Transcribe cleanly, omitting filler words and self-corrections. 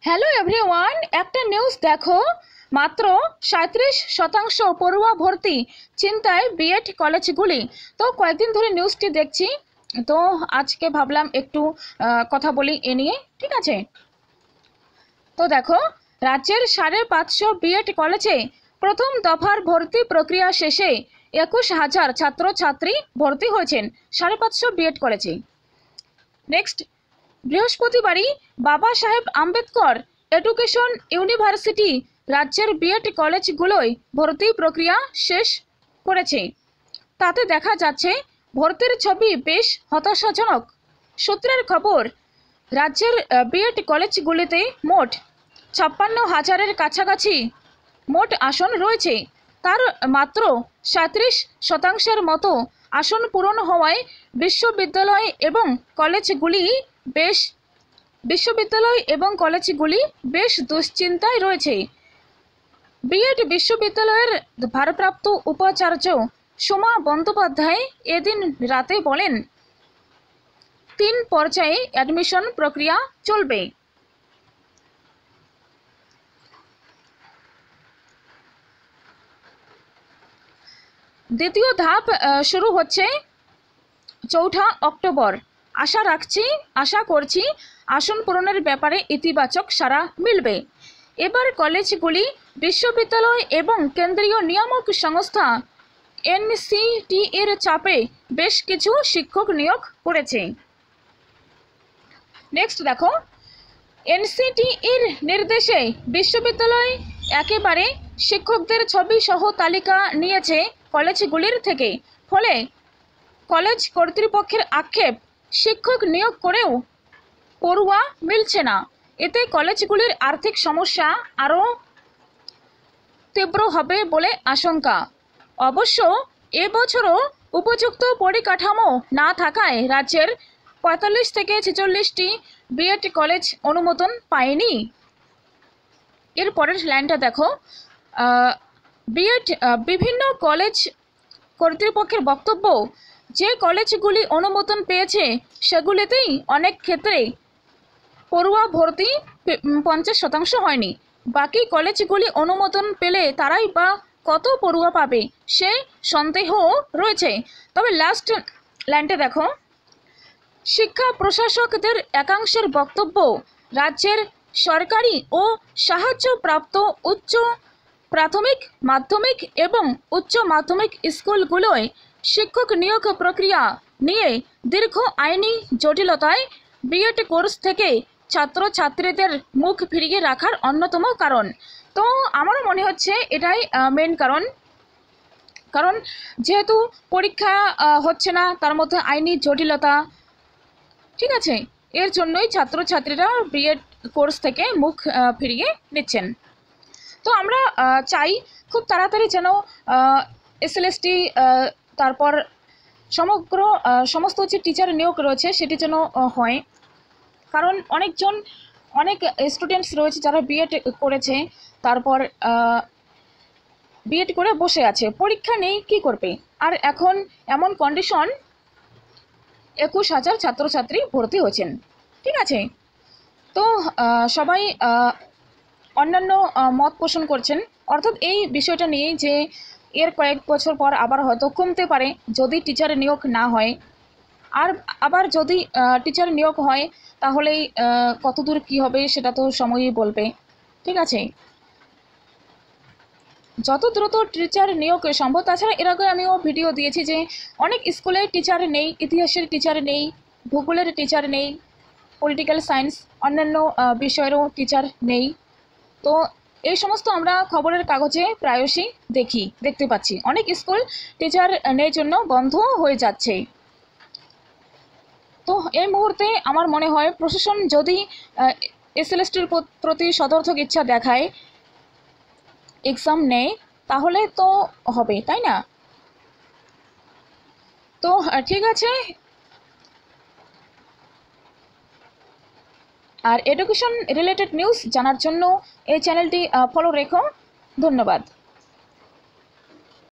Hello everyone, একটা news দেখো। মাত্র 37% পড়ুয়া ভর্তি, চিন্তায় বিএড কলেজগুলি। তো কয়েকদিন ধরে নিউজটি দেখছি, তো আজকে ভাবলাম একটু কথা বলি এ নিয়ে, ঠিক আছে? তো দেখো, রাজ্যের 550 বিএড কলেজে প্রথম দফার ভর্তি প্রক্রিয়া শেষে 21,000 ছাত্রছাত্রী ভর্তি হয়েছেন 550 বিএড কলেজে। নেক্সট, বৃহস্পতিবারই বাবা সাহেব আম্বেদকর এডুকেশন ইউনিভার্সিটি রাজ্যের বিএড কলেজগুলোয় ভর্তি প্রক্রিয়া শেষ করেছে। তাতে দেখা যাচ্ছে ভর্তির ছবি বেশ হতাশাজনক। সূত্রের খবর, রাজ্যের বিএড কলেজগুলিতে মোট 56,000-এর কাছাকাছি মোট আসন রয়েছে। তার মাত্র 37% মতো আসন পূরণ হওয়ায় বিশ্ববিদ্যালয় এবং কলেজগুলি বেশ দুশ্চিন্তায় রয়েছে। বিএড বিশ্ববিদ্যালয়ের ভারপ্রাপ্ত উপাচার্য সোমা বন্দ্যোপাধ্যায় এদিন রাতে বলেন, 3 পর্যায়ে অ্যাডমিশন প্রক্রিয়া চলবে। দ্বিতীয় ধাপ শুরু হচ্ছে 4 অক্টোবর। আশা করছি আসন পূরণের ব্যাপারে ইতিবাচক সাড়া মিলবে। এবার কলেজগুলি বিশ্ববিদ্যালয় এবং কেন্দ্রীয় নিয়ামক সংস্থা এনসিটি এর চাপে বেশ কিছু শিক্ষক নিয়োগ করেছে। নেক্সট দেখো, এনসিটি এর নির্দেশে বিশ্ববিদ্যালয় একেবারে শিক্ষকদের ছবি সহ তালিকা নিয়েছে কলেজগুলির থেকে। ফলে কলেজ কর্তৃপক্ষের আক্ষেপ, শিক্ষক নিয়োগ করেও পড়ুয়া মিলছে না। এতে কলেজগুলির আর্থিক সমস্যা আরও তীব্র হবে বলে আশঙ্কা। অবশ্য এবছরও উপযুক্ত পরিকাঠামো না থাকায় রাজ্যের 45 থেকে 46টি বিএড কলেজ অনুমোদন পায়নি। এর পরের লাইনটা দেখো, বিভিন্ন কলেজ কর্তৃপক্ষের বক্তব্য, যে কলেজগুলি অনুমোদন পেয়েছে সেগুলিতেই অনেক ক্ষেত্রে পড়ুয়া ভর্তি 50% হয়নি। বাকি কলেজগুলি অনুমোদন পেলে তারাই বা কত পড়ুয়া পাবে সে সন্দেহ রয়েছে। তবে লাস্ট লাইনটা দেখো, শিক্ষা প্রশাসকদের একাংশের বক্তব্য, রাজ্যের সরকারি ও সাহায্যপ্রাপ্ত উচ্চ প্রাথমিক, মাধ্যমিক এবং উচ্চ মাধ্যমিক স্কুলগুলোয় শিক্ষক নিয়োগ প্রক্রিয়া নিয়ে দীর্ঘ আইনি জটিলতায় বিএড কোর্স থেকে ছাত্রছাত্রীদের মুখ ফিরিয়ে রাখার অন্যতম কারণ। তো আমারও মনে হচ্ছে এটাই মেন কারণ যেহেতু পরীক্ষা হচ্ছে না, তার মধ্যে আইনি জটিলতা, ঠিক আছে, এর জন্যই ছাত্রছাত্রীরা বিএড কোর্স থেকে মুখ ফিরিয়ে নিচ্ছেন। তো আমরা চাই খুব তাড়াতাড়ি যেন এসএলএসটি, তারপর সমস্ত যে টিচার নিয়োগ রয়েছে সেটি যেন হয়। কারণ অনেক স্টুডেন্টস রয়েছে যারা বিএড করেছে, তারপর বিএড করে বসে আছে, পরীক্ষা নেই, কি করবে? আর এখন এমন কন্ডিশন, 21,000 ছাত্রছাত্রী ভর্তি হয়েছেন, ঠিক আছে? তো সবাই অন্যান্য মত পোষণ করছেন, অর্থাৎ এই বিষয়টা নিয়েই যে এর কয়েক বছর পর আবার হয়তো কমতে পারে যদি টিচার নিয়োগ না হয়। আর আবার যদি টিচার নিয়োগ হয় তাহলেই কতদূর কি হবে সেটা তো সময়ই বলবে, ঠিক আছে? যত দ্রুত টিচার নিয়োগ সম্ভব। তাছাড়া এর আগে আমিও ভিডিও দিয়েছি যে অনেক স্কুলে টিচার নেই, ইতিহাসের টিচার নেই, ভূগোলের টিচার নেই, পলিটিক্যাল সায়েন্স অন্যান্য বিষয়েরও টিচার নেই। তো এই সমস্ত আমরা খবরের কাগজে প্রায়শই দেখতে পাচ্ছি, অনেক স্কুল টিচার নেই জন্য বন্ধ হয়ে যাচ্ছে। তো এই মুহূর্তে আমার মনে হয় প্রশাসন যদি এসএলএসটির প্রতি সদর্থক ইচ্ছা দেখায়, এক্সাম নেয়, তাহলে তো হবে, তাই না? তো ঠিক আছে, আর এডুকেশন রিলেটেড নিউজ জানার জন্য এই চ্যানেলটি ফলো রেখো। ধন্যবাদ।